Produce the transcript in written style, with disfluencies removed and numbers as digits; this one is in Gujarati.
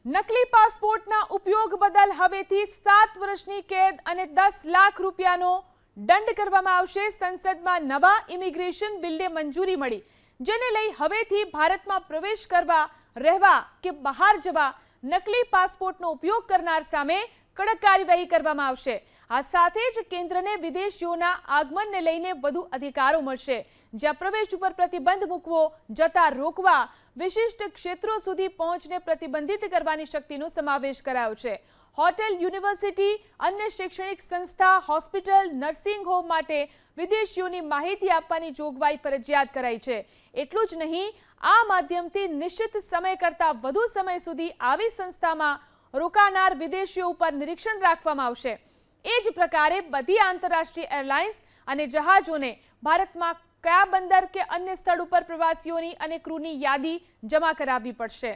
નકલી પાસપોર્ટના ઉપયોગ બદલ હવેથી 7 વર્ષની કેદ અને 10 લાખ રૂપિયાનો દંડ કરવામાં આવશે। સંસદમાં નવા ઇમિગ્રેશન બિલને મંજૂરી મળી, જેને લઈ હવેથી ભારતમાં પ્રવેશ કરવા, રહેવા કે બહાર જવા નકલી પાસપોર્ટનો ઉપયોગ કરનાર સામે કડક કાર્યવાહી કરવામાં આવશે। આ સાથે જ કેન્દ્રને વિદેશીઓના આગમનને લઈને વધુ અધિકારો મળશે, જ્યાં પ્રવેશ ઉપર પ્રતિબંધ મૂકવો, જતા રોકવા, વિશિષ્ટ ક્ષેત્રો સુધી પહોંચને પ્રતિબંધિત કરવાની શક્તિનો સમાવેશ કરાયો છે। હોટેલ, યુનિવર્સિટી, અન્ય શૈક્ષણિક સંસ્થા, હોસ્પિટલ, નર્સિંગ હોમ માટે વિદેશીઓની માહિતી આપવાની જોગવાઈ ફરજિયાત કરાઈ છે। એટલું જ નહીં, આ માધ્યમથી નિશ્ચિત સમય કરતાં વધુ સમય સુધી આવી સંસ્થામાં રોકાનાર વિદેશીઓ ઉપર નિરીક્ષણ રાખવામાં આવશે। એ જ પ્રકારે બધી આંતરરાષ્ટ્રીય એરલાઇન્સ અને જહાજોને ભારતમાં કયા બંદર કે અન્ય સ્થળ ઉપર પ્રવાસીઓની અને ક્રૂની યાદી જમા કરાવવી પડશે।